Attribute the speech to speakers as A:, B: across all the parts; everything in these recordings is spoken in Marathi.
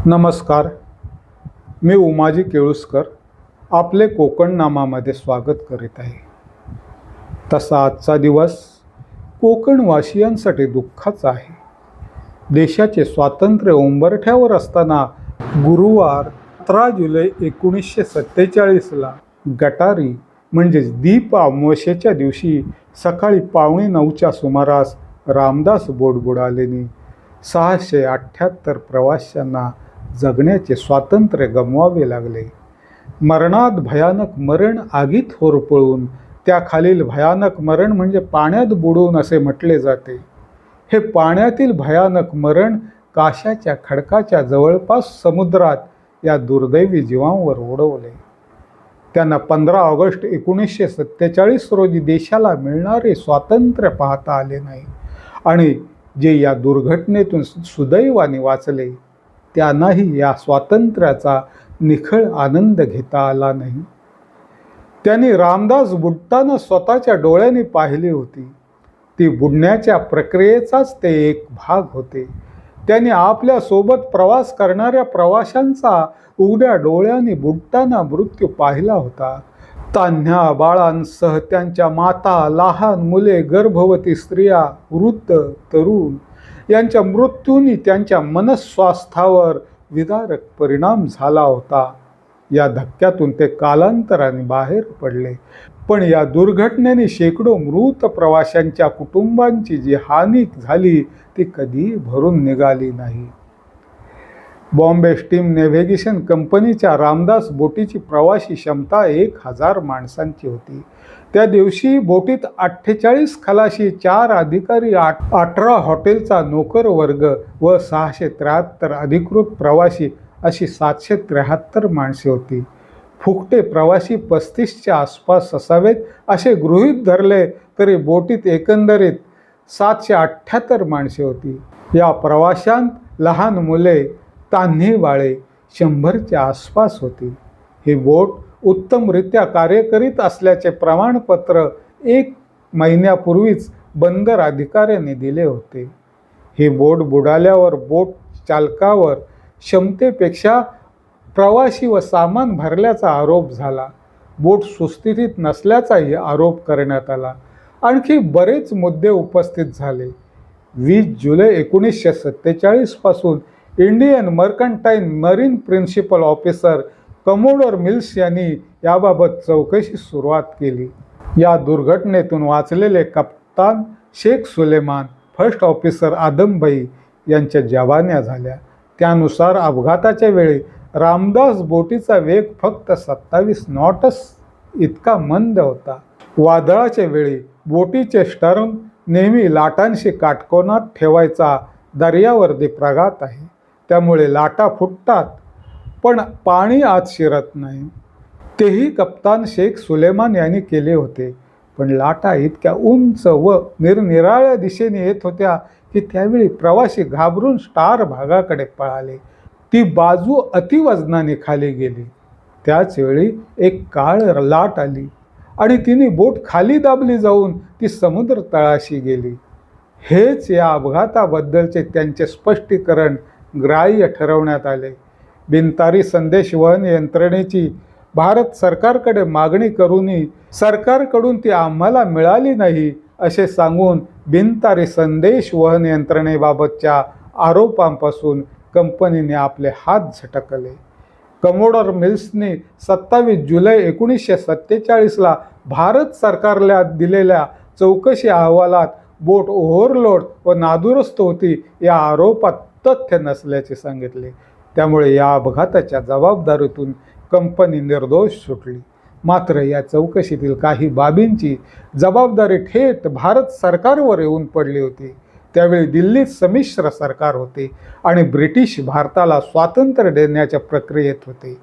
A: नमस्कार. मी उमाजी केळुसकर आपले कोकणनामामध्ये स्वागत करीत आहे. तसा आजचा दिवस कोकणवासियांसाठी दुःखाचा आहे. देशाचे स्वातंत्र्य उंबरठ्यावर असताना गुरुवार 17 जुलै 1947ला गटारी म्हणजेच दीप अमावस्येच्या दिवशी सकाळी 8:45च्या सुमारास रामदास बोट बुडाल्याने 678 प्रवाशांना जगण्याचे स्वातंत्र्य गमवावे लागले. मरणात भयानक मरण आगीत होरपळून त्याखालील भयानक मरण म्हणजे पाण्यात बुडून असे म्हटले जाते. हे पाण्यातील भयानक मरण काशाच्या खडकाच्या जवळपास समुद्रात या दुर्दैवी जीवांवर उडवले. त्यांना 15 ऑगस्ट 1947 रोजी देशाला मिळणारे स्वातंत्र्य पाहता आले नाही आणि जे या दुर्घटनेतून सुदैवाने वाचले त्यांनाही या स्वातंत्र्याचा निखळ आनंद घेता आला नाही. त्यांनी रामदास बुडताना स्वतःच्या डोळ्यांनी पाहिली होती. ती बुडण्याच्या प्रक्रियेचाच ते एक भाग होते. त्यांनी आपल्या सोबत प्रवास करणाऱ्या प्रवाशांचा उघड्या डोळ्यांनी बुडताना मृत्यू पाहिला होता. तान्ह्या बाळांसह त्यांच्या माता, लहान मुले, गर्भवती स्त्रिया, वृद्ध, तरुण यांच्या मृत्यूंनी त्यांच्या मनस्वास्थ्यावर विदारक परिणाम झाला होता. या धक्क्यातून ते कालांतराने बाहेर पडले. पण या दुर्घटनेने शेकडो मृत प्रवाशांच्या कुटुंबांची जी हानी झाली ती कधीही भरून निघाली नाही. बॉम्बे स्टीम नेव्हिगेशन कंपनीच्या रामदास बोटीची प्रवासी क्षमता 1000 माणसांची होती. त्या दिवशी बोटीत 48 खलाशी, 4 अधिकारी, 18 हॉटेलचा नोकर वर्ग व 673 अधिकृत प्रवासी अशी 773 माणसे होती. फुकटे प्रवासी 35च्या आसपास असावेत असे गृहीत धरले तरी बोटीत एकंदरीत 778 माणसे होती. या प्रवाशांत लहान मुले, तान्ही बाळे 100च्या आसपास होती. ही बोट उत्तमरित्या कार्य करीत असल्याचे प्रमाणपत्र 1 महिन्यापूर्वीच बंदर अधिकाऱ्यांनी दिले होते. ही बोट बुडाल्यावर बोट चालकावर क्षमतेपेक्षा प्रवासी व सामान भरल्याचा आरोप झाला. बोट सुस्थितीत नसल्याचाही आरोप करण्यात आला. आणखी बरेच मुद्दे उपस्थित झाले. 20 जुलै 1947 पासून Indian mercantile marine principal officer commodore Mills यांनी याबाबत चौकशी सुरुवात केली. या दुर्घटनेतून वाचलेले कप्तान शेख सुलेमान, फर्स्ट ऑफिसर आदम भाई यांच्या जवान्या झाल्या. त्यानुसार अपघाताच्या वेळी रामदास बोटीचा वेग फक्त 27 नॉट्स इतका मंद होता. वादळाच्या वेळी बोटीचे स्टर्न नेहमी लाटांशी काटकोनात ठेवायचा दर्यावर्दी प्रघात आहे. त्यामुळे लाटा फुटतात पण पाणी आत शिरत नाही. तेही कप्तान शेख सुलेमान यांनी केले होते. पण लाटा इतक्या उंच व निरनिराळ्या दिशेने येत होत्या की त्यावेळी प्रवासी घाबरून स्टार भागाकडे पळाले. ती बाजू अतिवजनाने खाली गेली. त्याचवेळी एक काळ लाट आली आणि तिने बोट खाली दाबली जाऊन ती समुद्र तळाशी गेली. हेच या अपघाताबद्दलचे त्यांचे स्पष्टीकरण ग्राह्य ठरवण्यात आले. बिनतारी संदेशवहन यंत्रणेची भारत सरकारकडे मागणी करूनही सरकारकडून ती आम्हाला मिळाली नाही असे सांगून बिनतारी संदेशवहन यंत्रणेबाबतच्या आरोपांपासून कंपनीने आपले हात झटकले. कमोडोर मिल्सने 27 जुलै 1947ला भारत सरकारला दिलेल्या चौकशी अहवालात बोट ओव्हरलोड व नादुरुस्त होती या आरोपात तथ्य नसल्याचे सांगितले. त्यामुळे या अपघाताच्या जबाबदारीतून कंपनी निर्दोष सुटली. मात्र या चौकशीतील काही बाबींची जबाबदारी थेट भारत सरकारवर येऊन पडली होती. त्यावेळी दिल्लीत संमिश्र सरकार होते आणि ब्रिटिश भारताला स्वातंत्र्य देण्याच्या प्रक्रियेत होते.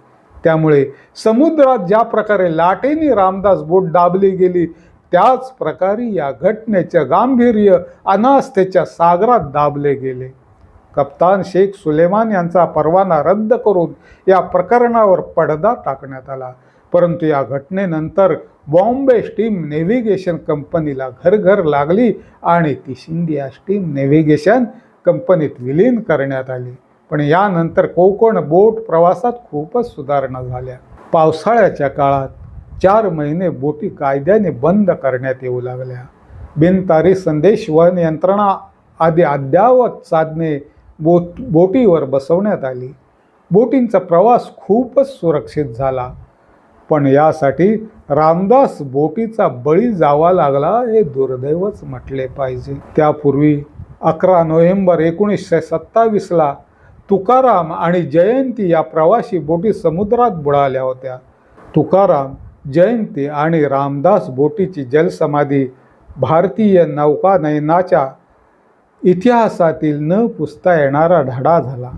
A: त्यामुळे समुद्रात ज्या प्रकारे लाटेने रामदास बोट दाबली गेली त्याच प्रकारे या घटनेचे गांभीर्य अनास्थेच्या सागरात दाबले गेले. कप्तान शेख सुलेमान यांचा परवाना रद्द करून या प्रकरणावर पडदा टाकण्यात आला. परंतु या घटनेनंतर बॉम्बे स्टीम नेव्हिगेशन कंपनीला घरघर लागली आणि ती इंडिया स्टीम नेव्हिगेशन कंपनीत विलीन करण्यात आली. पण यानंतर कोकण बोट प्रवासात खूपच सुधारणा झाल्या. पावसाळ्याच्या काळात 4 महिने बोटी कायद्याने बंद करण्यात येऊ लागल्या. बिनतारी संदेश वहन यंत्रणा आदी अद्ययावत साधने बोटीवर बसवण्यात आली. बोटींचा प्रवास खूपच सुरक्षित झाला. पण यासाठी रामदास बोटीचा बळी जावा लागला हे दुर्दैवच म्हटले पाहिजे. त्यापूर्वी 11 नोव्हेंबर 1927ला तुकाराम आणि जयंती या प्रवासी बोटी समुद्रात बुडाल्या होत्या. तुकाराम, जयंती आणि रामदास बोटीची जलसमाधी भारतीय नौकानयनाच्या इतिहासातील न पुसता येणारा धडा झाला.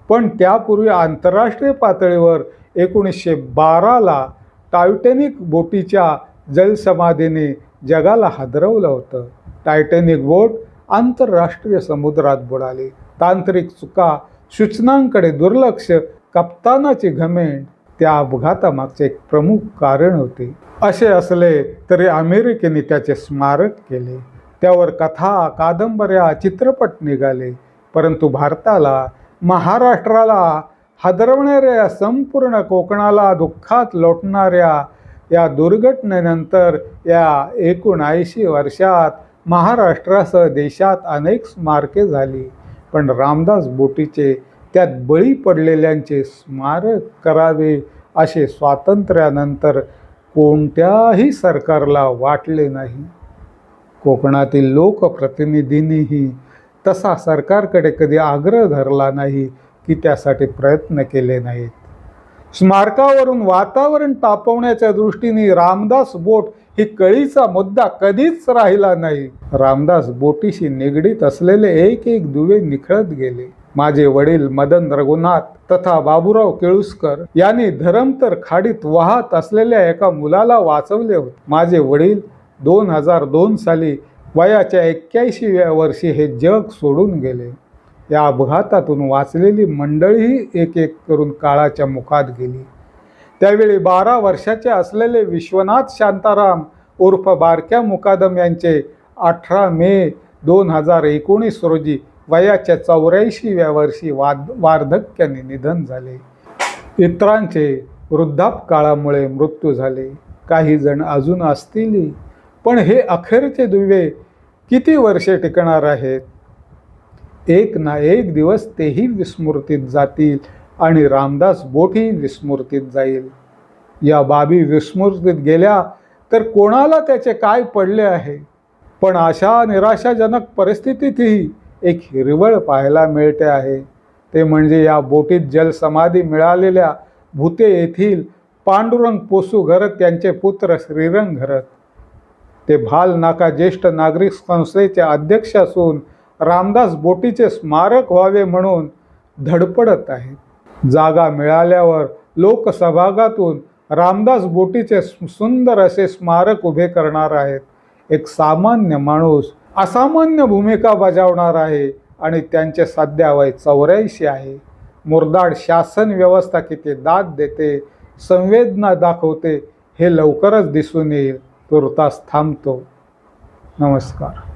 A: पण त्यापूर्वी आंतरराष्ट्रीय पातळीवर 1912ला टायटॅनिक बोटीच्या जलसमाधीने जगाला हादरवलं होतं. टायटॅनिक बोट आंतरराष्ट्रीय समुद्रात बुडाली. तांत्रिक चुका, सूचनांकडे दुर्लक्ष, कप्तानाची घमेंड त्या अपघातामागचे एक प्रमुख कारण होते. असे असले तरी अमेरिकेने त्याचे स्मारक केले. त्यावर कथा, कादंबऱ्या, चित्रपट निघाले. परंतु भारताला, महाराष्ट्राला हादरवणाऱ्या, संपूर्ण कोकणाला दुःखात लोटणाऱ्या या दुर्घटनेनंतर या एकूण 80 वर्षात महाराष्ट्रासह देशात अनेक स्मारके झाली. पण रामदास बोटीचे, त्यात बळी पडलेल्यांचे स्मारक करावे असे स्वातंत्र्यानंतर कोणत्याही सरकारला वाटले नाही. कोकणातील लोकप्रतिनिधींनीही तसा सरकारकडे कधी आग्रह धरला नाही की त्यासाठी प्रयत्न केले नाहीत. स्मारकावरून वातावरण तापवण्याच्या दृष्टीने रामदास बोट ही कळीचा मुद्दा कधीच राहिला नाही. रामदास बोटीशी निगडीत असलेले एक दुवे निखळत गेले. माझे वडील मदन रघुनाथ तथा बाबूराव केळुस्कर यांनी धरमतर खाडीत वाहत असलेल्या एका मुलाला वाचवले होते. माझे वडील 2002 साली वयाच्या 81व्या वर्षी हे जग सोडून गेले. या अपघातातून वाचलेली मंडळीही एक करून काळाच्या मुखात गेली. त्यावेळी 12 वर्षाचे असलेले विश्वनाथ शांताराम उर्फ बारक्या मुकादम यांचे 18 मे 2019 रोजी वयाच्या 84व्या वर्षी वार्धक्याने निधन झाले. इतरांचे वृद्धापकाळामुळे मृत्यू झाले. काही जण अजून असतील, पण हे अखेरचे दुवे किती वर्षे टिकणार आहेत? एक ना एक दिवस तेही विस्मृतीत जातील आणि रामदास बोटही विस्मृतीत जाईल. या बाबी विस्मृतीत गेल्या तर कोणाला त्याचे काय पडले आहे? पण अशा निराशाजनक परिस्थितीतही एक हिरवळ पाहायला मिळते आहे. ते म्हणजे या बोटीत जलसमाधी मिळालेल्या भुते येथील पांडुरंग पोसू घरत यांचे पुत्र श्रीरंग घरत. ते भाल नाका ज्येष्ठ नागरिक संस्थेचे अध्यक्ष असून रामदास बोटीचे स्मारक व्हावे म्हणून धडपडत आहेत. जागा मिळाल्यावर लोकसभागातून रामदास बोटीचे सुंदर असे स्मारक उभे करणार आहेत. एक सामान्य माणूस असामान्य भूमिका बजावणार आहे आणि त्यांचे सध्या वय 84 आहे. मुरदाड शासन व्यवस्था किती दाद देते, संवेदना दाखवते हे लवकरच दिसून येईल. तुर्तास थांबतो. नमस्कार.